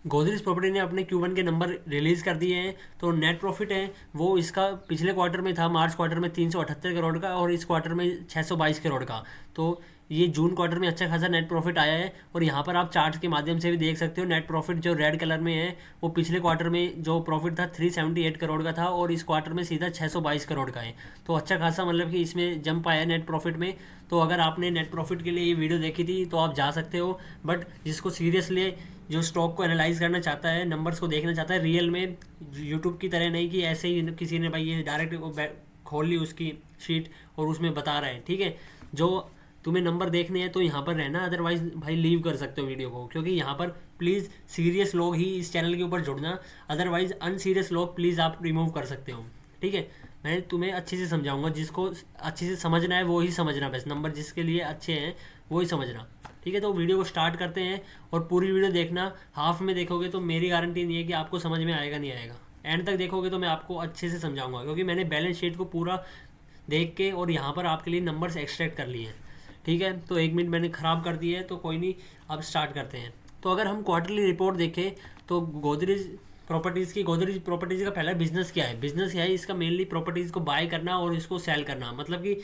Godrej property ने अपने Q1 के नंबर रिलीज़ कर दिए हैं। तो नेट प्रॉफिट है वो इसका पिछले क्वार्टर में था, मार्च क्वार्टर में 378 करोड़ का, और इस क्वार्टर में 622 करोड़ का। तो ये जून क्वार्टर में अच्छा खासा नेट प्रॉफिट आया है। और यहाँ पर आप चार्ट के माध्यम से भी देख सकते हो, नेट प्रॉफिट जो रेड कलर में है वो पिछले क्वार्टर में जो प्रॉफिट था 378 करोड़ का था, और इस क्वार्टर में सीधा 622 करोड़ का है। तो अच्छा खासा मतलब कि इसमें जंप आया नेट प्रॉफिट में। तो अगर आपने नेट प्रॉफिट के लिए ये वीडियो देखी थी तो आप जा सकते हो, बट जिसको सीरियसली, जो स्टॉक को एनालाइज करना चाहता है, नंबर्स को देखना चाहता है रियल में, यूट्यूब की तरह नहीं कि ऐसे ही किसी ने भाई ये डायरेक्ट खोल ली उसकी शीट और उसमें बता रहा है, ठीक है। जो तुम्हें नंबर देखने हैं तो यहाँ पर रहना, अदरवाइज भाई लीव कर सकते हो वीडियो को, क्योंकि यहाँ पर प्लीज़ सीरियस लोग ही इस चैनल के ऊपर जुड़ना, अदरवाइज अनसीरियस लोग प्लीज़ आप रिमूव कर सकते हो, ठीक है। मैं तुम्हें अच्छे से समझाऊंगा, जिसको अच्छे से समझना है वो ही समझना, बस नंबर जिसके लिए अच्छे हैं वो ही समझना, ठीक है। तो वीडियो को स्टार्ट करते हैं, और पूरी वीडियो देखना। हाफ में देखोगे तो मेरी गारंटी नहीं है कि आपको समझ में आएगा, नहीं आएगा। एंड तक देखोगे तो मैं आपको अच्छे से समझाऊंगा, क्योंकि मैंने बैलेंस शीट को पूरा देख के और यहाँ पर आपके लिए नंबर्स एक्सट्रैक्ट कर लिए हैं, ठीक है। तो 1 मिनट मैंने ख़राब कर दिया है, तो कोई नहीं, अब स्टार्ट करते हैं। तो अगर हम क्वार्टरली रिपोर्ट देखें तो गोदरेज प्रॉपर्टीज़ का पहला बिजनेस क्या है? बिजनेस क्या है इसका? मेनली प्रॉपर्टीज़ को बाय करना और इसको सेल करना, मतलब कि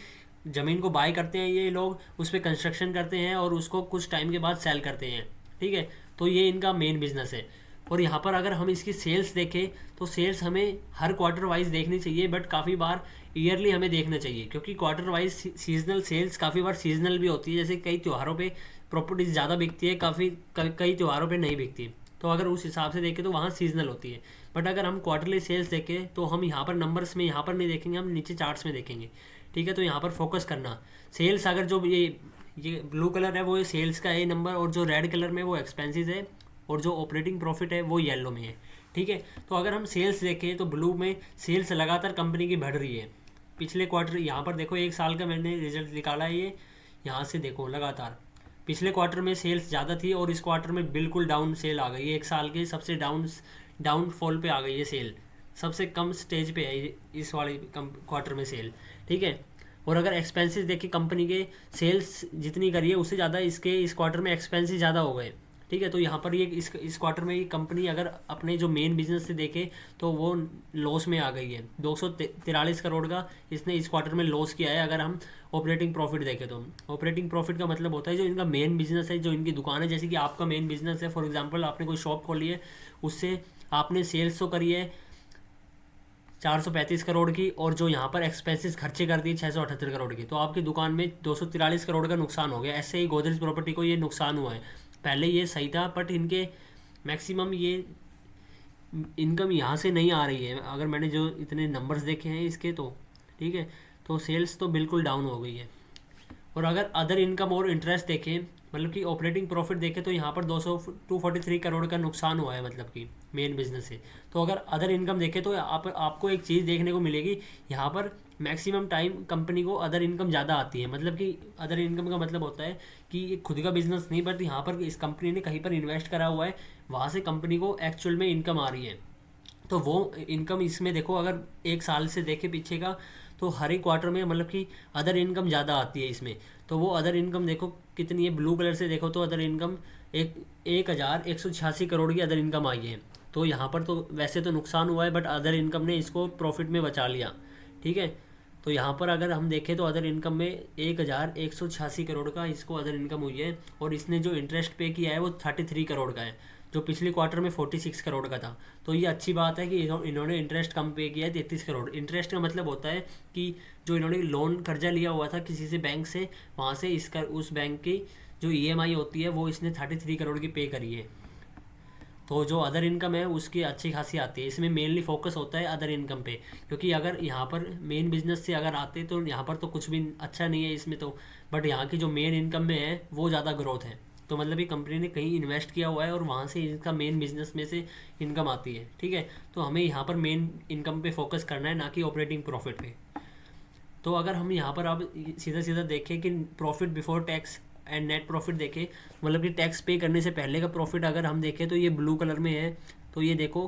ज़मीन को बाय करते हैं ये लोग, उस पर कंस्ट्रक्शन करते हैं और उसको कुछ टाइम के बाद सेल करते हैं, ठीक है। तो ये इनका मेन बिजनेस है। और यहाँ पर अगर हम इसकी सेल्स देखें तो सेल्स हमें हर क्वार्टर वाइज देखनी चाहिए, बट काफ़ी बार ईयरली हमें देखना चाहिए, क्योंकि क्वार्टर वाइज सीजनल सेल्स काफ़ी बार सीजनल भी होती है। जैसे कई त्योहारों पे प्रॉपर्टीज़ ज़्यादा बिकती है, कई त्योहारों पे नहीं बिकती, तो अगर उस हिसाब से देखें तो वहाँ सीजनल होती है। बट अगर हम क्वार्टरली सेल्स देखें तो हम यहाँ पर नंबर्स में यहाँ पर नहीं देखेंगे, हम नीचे चार्ट्स में देखेंगे, ठीक है। तो यहाँ पर फोकस करना, सेल्स अगर जो ये ब्लू कलर है वो ये सेल्स का है नंबर, और जो रेड कलर में वो एक्सपेंसेस है, और जो ऑपरेटिंग प्रॉफिट है वो येलो में है, ठीक है। तो अगर हम सेल्स देखें तो ब्लू में सेल्स लगातार कंपनी की बढ़ रही है। पिछले क्वार्टर यहाँ पर देखो, 1 साल का मैंने रिजल्ट निकाला है ये, यहाँ से देखो लगातार पिछले क्वार्टर में सेल्स ज़्यादा थी और इस क्वार्टर में बिल्कुल डाउन सेल आ गई है। 1 साल के सबसे डाउनफॉल पे आ गई है सेल, सबसे कम स्टेज पे है इस वाले क्वार्टर में सेल, ठीक है। और अगर एक्सपेंसेस देखिए कंपनी के, सेल्स जितनी करी है उससे ज़्यादा इसके इस क्वार्टर में एक्सपेंसेस ज़्यादा हो गए, ठीक है। तो यहाँ पर ये इस क्वार्टर में ये कंपनी अगर अपने जो मेन बिजनेस से देखे तो वो लॉस में आ गई है। 243 करोड़ का इसने इस क्वार्टर में लॉस किया है। अगर हम ऑपरेटिंग प्रॉफिट देखें तो ऑपरेटिंग प्रॉफिट का मतलब होता है जो इनका मेन बिजनेस है, जो इनकी दुकान है। जैसे कि आपका मेन बिजनेस है, फॉर एग्जांपल आपने कोई शॉप खोली है, उससे आपने सेल्स तो करी है 435 करोड़ की, और जो यहाँ पर एक्सपेंसेस खर्चे कर दिए 678 करोड़ की, तो आपकी दुकान में 243 करोड़ का नुकसान हो गया। ऐसे ही गोदरेज प्रॉपर्टी को ये नुकसान हुआ है। पहले ये सही था, बट इनके मैक्सिमम ये इनकम यहाँ से नहीं आ रही है। अगर मैंने जो इतने नंबर्स देखे हैं इसके, तो ठीक है, तो सेल्स तो बिल्कुल डाउन हो गई है। और अगर अदर इनकम और इंटरेस्ट देखें, मतलब कि ऑपरेटिंग प्रॉफिट देखें, तो यहाँ पर 243 करोड़ का नुकसान हुआ है, मतलब कि मेन बिजनेस से। तो अगर अदर इनकम देखें तो आपको एक चीज़ देखने को मिलेगी, यहाँ पर मैक्सिमम टाइम कंपनी को अदर इनकम ज़्यादा आती है। मतलब कि अदर इनकम का मतलब होता है कि ये खुद का बिजनेस नहीं, बट यहाँ पर इस कंपनी ने कहीं पर इन्वेस्ट करा हुआ है, वहाँ से कंपनी को एक्चुअल में इनकम आ रही है। तो वो इनकम इसमें देखो, अगर 1 साल से देखे पीछे का, तो हर एक क्वार्टर में मतलब कि अदर इनकम ज़्यादा आती है इसमें। तो वो अदर इनकम देखो कितनी है, ब्लू कलर से देखो तो अदर इनकम 1186 करोड़ की अदर इनकम आई है। तो यहाँ पर तो वैसे तो नुकसान हुआ है, बट अदर इनकम ने इसको प्रॉफिट में बचा लिया, ठीक है। तो यहाँ पर अगर हम देखें तो अदर इनकम में 1186 करोड़ का इसको अदर इनकम हुई है, और इसने जो इंटरेस्ट पे किया है वो 33 करोड़ का है, जो पिछले क्वार्टर में 46 करोड़ का था। तो ये अच्छी बात है कि इन्होंने इंटरेस्ट कम पे किया है, 33 करोड़। इंटरेस्ट का मतलब होता है कि जो इन्होंने लोन कर्जा लिया हुआ था किसी से बैंक से, वहाँ से इसका उस बैंक की जो ईएमआई होती है वो इसने 33 करोड़ की पे करी है। तो जो अदर इनकम है उसकी अच्छी खासी आती है। इसमें मेनली फोकस होता है अदर इनकम पे, क्योंकि अगर यहाँ पर मेन बिजनेस से अगर आते तो यहाँ पर तो कुछ भी अच्छा नहीं है इसमें तो, बट यहाँ की जो मेन इनकम में है वो ज़्यादा ग्रोथ है। तो मतलब ये कंपनी ने कहीं इन्वेस्ट किया हुआ है और वहाँ से इसका मेन बिजनेस में से इनकम आती है, ठीक है। तो हमें यहाँ पर मेन इनकम पे फोकस करना है, ना कि ऑपरेटिंग प्रॉफिट पे। तो अगर हम यहाँ पर अब सीधा सीधा देखें कि profit before tax and net profit देखें, मतलब कि टैक्स पे करने से पहले का प्रॉफिट अगर हम देखें तो ये ब्लू कलर में है। तो ये देखो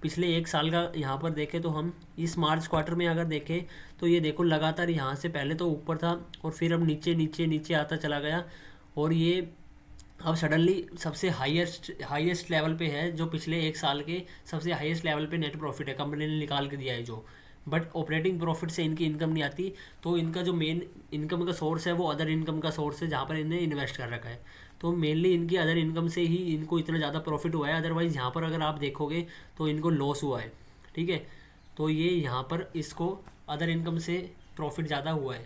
पिछले 1 साल का यहाँ पर देखें तो हम इस मार्च क्वार्टर में अगर देखें तो ये देखो लगातार यहाँ से पहले तो ऊपर था और फिर अब नीचे नीचे नीचे आता चला गया, और ये अब सडनली सबसे हाईएस्ट लेवल पे है, जो पिछले एक साल के सबसे हाईएस्ट लेवल पे नेट प्रॉफिट है, कंपनी ने निकाल के दिया है जो। बट ऑपरेटिंग प्रॉफिट से इनकी इनकम नहीं आती, तो इनका जो मेन इनकम का सोर्स है वो अदर इनकम का सोर्स है, जहाँ पर इन्हें इन्वेस्ट कर रखा है। तो मेनली इनकी अदर इनकम से ही इनको इतना ज़्यादा प्रॉफिट हुआ है, अदरवाइज़ यहाँ पर अगर आप देखोगे तो इनको लॉस हुआ है। ठीक है, तो ये यहाँ पर इसको अदर इनकम से प्रॉफिट ज़्यादा हुआ है।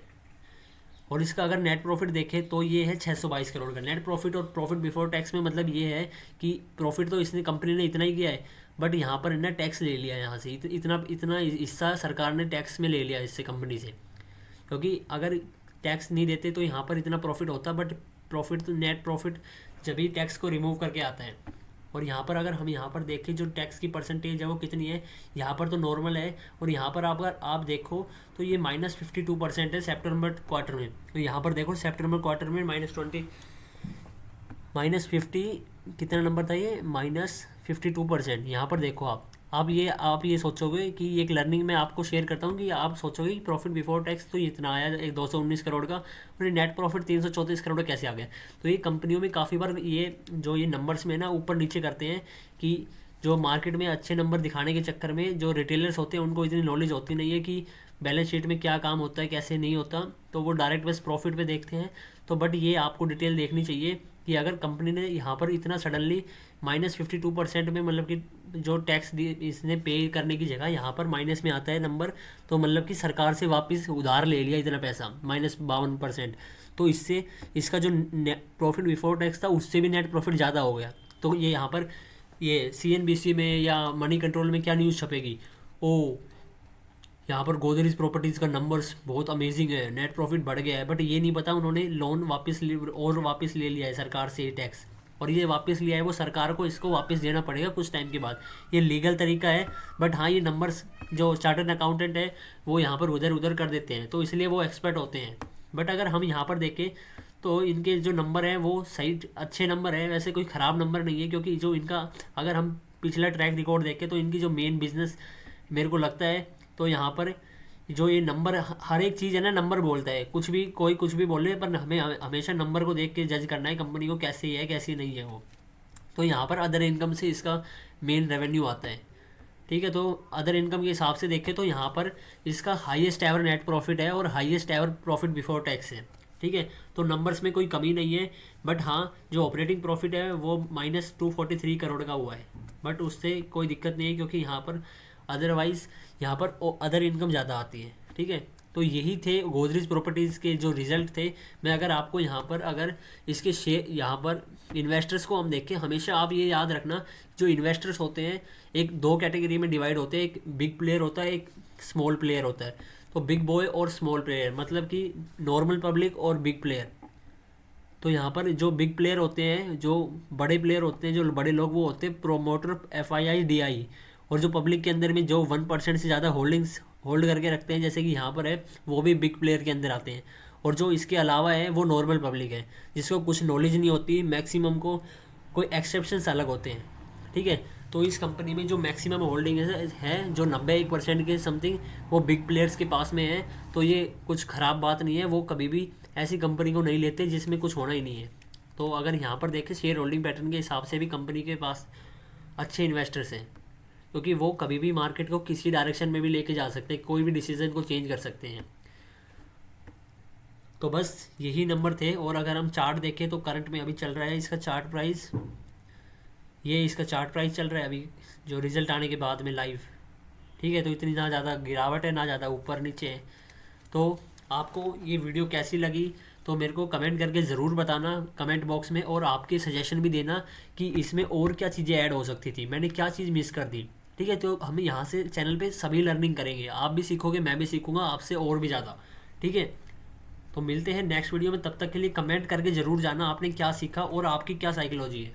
और इसका अगर नेट प्रॉफिट देखें तो ये है 622 करोड़ का नेट प्रॉफिट। और प्रॉफिट बिफोर टैक्स में मतलब ये है कि प्रॉफिट तो इसने कंपनी ने इतना ही किया है, बट यहाँ पर इन्हें टैक्स ले लिया है यहाँ से, इतना इतना हिस्सा सरकार ने टैक्स में ले लिया इससे कंपनी से। क्योंकि अगर टैक्स नहीं देते तो यहाँ पर इतना प्रॉफिट होता, बट प्रॉफिट तो नेट प्रॉफिट जब भी टैक्स को रिमूव करके आता है। और यहाँ पर अगर हम यहाँ पर देखें जो टैक्स की परसेंटेज है वो कितनी है, यहाँ पर तो नॉर्मल है, और यहाँ पर अगर आप देखो तो ये -52% है सितंबर क्वार्टर में। तो यहाँ पर देखो सितंबर क्वार्टर में -50 कितना नंबर था ये, -52%। यहाँ पर देखो आप ये सोचोगे कि एक लर्निंग में आपको शेयर करता हूँ कि आप सोचोगे कि प्रॉफिट बिफोर टैक्स तो इतना आया एक 219 करोड़ का, और ये नेट प्रॉफिट 334 करोड़ कैसे आ गया। तो ये कंपनियों में काफ़ी बार ये नंबर्स में ना ऊपर नीचे करते हैं कि जो मार्केट में अच्छे नंबर दिखाने के चक्कर में जो रिटेलर्स होते हैं उनको इतनी नॉलेज होती नहीं है कि बैलेंस शीट में क्या काम होता है कैसे नहीं होता, तो वो डायरेक्ट बस प्रॉफिट पे देखते हैं। तो बट ये आपको डिटेल देखनी चाहिए कि अगर कंपनी ने यहाँ पर इतना सडनली -52% में, मतलब कि जो टैक्स इसने पे करने की जगह यहाँ पर माइनस में आता है नंबर, तो मतलब कि सरकार से वापस उधार ले लिया इतना पैसा -52%। तो इससे इसका जो प्रॉफिट बिफोर टैक्स था उससे भी नेट प्रॉफिट ज़्यादा हो गया। तो ये यहाँ पर ये CNBC में या मनी कंट्रोल में क्या न्यूज़ छपेगी, ओ यहाँ पर गोदरेज प्रॉपर्टीज़ का नंबर्स बहुत अमेजिंग है, नेट प्रॉफिट बढ़ गया है। बट ये नहीं पता उन्होंने लोन वापस ले लिया है सरकार से टैक्स, और ये वापस लिया है वो सरकार को इसको वापस देना पड़ेगा कुछ टाइम के बाद। ये लीगल तरीका है, बट हाँ ये नंबर्स जो चार्टर्ड अकाउंटेंट है वो यहाँ पर उधर उधर कर देते हैं, तो इसलिए वो एक्सपर्ट होते हैं। बट अगर हम यहाँ पर देखें तो इनके जो नंबर हैं वो सही अच्छे नंबर है, वैसे कोई ख़राब नंबर नहीं है। क्योंकि जो इनका अगर हम पिछला ट्रैक रिकॉर्ड देखें तो इनकी जो मेन बिजनेस मेरे को लगता है, तो यहाँ पर जो ये नंबर हर एक चीज़ है ना नंबर बोलता है, कुछ भी कोई कुछ भी बोले, पर हमें हमेशा नंबर को देख के जज करना है कंपनी को कैसी है कैसी नहीं है वो। तो यहाँ पर अदर इनकम से इसका मेन रेवेन्यू आता है। ठीक है, तो अदर इनकम के हिसाब से देखें तो यहाँ पर इसका हाईएस्ट एवर नेट प्रॉफिट है और highest ever profit before tax है। ठीक है, तो नंबर्स में कोई कमी नहीं है। बट हाँ जो ऑपरेटिंग प्रॉफिट है वो -243 करोड़ का हुआ है, बट उससे कोई दिक्कत नहीं है क्योंकि यहाँ पर अदरवाइज़ यहाँ पर अदर इनकम ज़्यादा आती है। ठीक है, तो यही थे गोदरेज प्रॉपर्टीज़ के जो रिज़ल्ट थे। मैं अगर आपको यहाँ पर अगर इसके शेयर यहाँ पर इन्वेस्टर्स को हम देखें, हमेशा आप ये याद रखना जो इन्वेस्टर्स होते हैं एक दो कैटेगरी में डिवाइड होते हैं, एक बिग प्लेयर होता है एक स्मॉल प्लेयर होता है। तो बिग बॉय और स्मॉल प्लेयर मतलब कि नॉर्मल पब्लिक और बिग प्लेयर। तो यहाँ पर जो बिग प्लेयर होते हैं, जो बड़े प्लेयर होते हैं, जो बड़े लोग वो होते हैं प्रोमोटर FII DI। और जो पब्लिक के अंदर में जो 1% से ज़्यादा होल्डिंग्स होल्ड करके रखते हैं जैसे कि यहाँ पर है, वो भी बिग प्लेयर के अंदर आते हैं। और जो इसके अलावा है वो नॉर्मल पब्लिक है जिसको कुछ नॉलेज नहीं होती, मैक्सिमम को कोई एक्सेप्शंस अलग होते हैं। ठीक है, तो इस कंपनी में जो मैक्सिमम होल्डिंग है जो 91% के समथिंग वो बिग प्लेयर्स के पास में है। तो ये कुछ ख़राब बात नहीं है, वो कभी भी ऐसी कंपनी को नहीं लेते जिसमें कुछ होना ही नहीं है। तो अगर यहाँ पर देखें शेयर होल्डिंग पैटर्न के हिसाब से भी कंपनी के पास अच्छे इन्वेस्टर्स हैं, क्योंकि वो कभी भी मार्केट को किसी डायरेक्शन में भी लेके जा सकते हैं, कोई भी डिसीजन को चेंज कर सकते हैं। तो बस यही नंबर थे। और अगर हम चार्ट देखें तो करंट में अभी चल रहा है इसका चार्ट प्राइस, ये इसका चार्ट प्राइस चल रहा है अभी जो रिज़ल्ट आने के बाद में लाइव। ठीक है, तो इतनी ना ज़्यादा गिरावट है ना ज़्यादा ऊपर नीचे है। तो आपको ये वीडियो कैसी लगी तो मेरे को कमेंट करके ज़रूर बताना कमेंट बॉक्स में, और आपके सजेशन भी देना कि इसमें और क्या चीज़ें ऐड हो सकती थी, मैंने क्या चीज़ मिस कर दी। ठीक है, तो हम यहाँ से चैनल पे सभी लर्निंग करेंगे, आप भी सीखोगे मैं भी सीखूंगा आपसे और भी ज़्यादा। ठीक है, तो मिलते हैं नेक्स्ट वीडियो में, तब तक के लिए कमेंट करके ज़रूर जाना आपने क्या सीखा और आपकी क्या साइकोलॉजी है।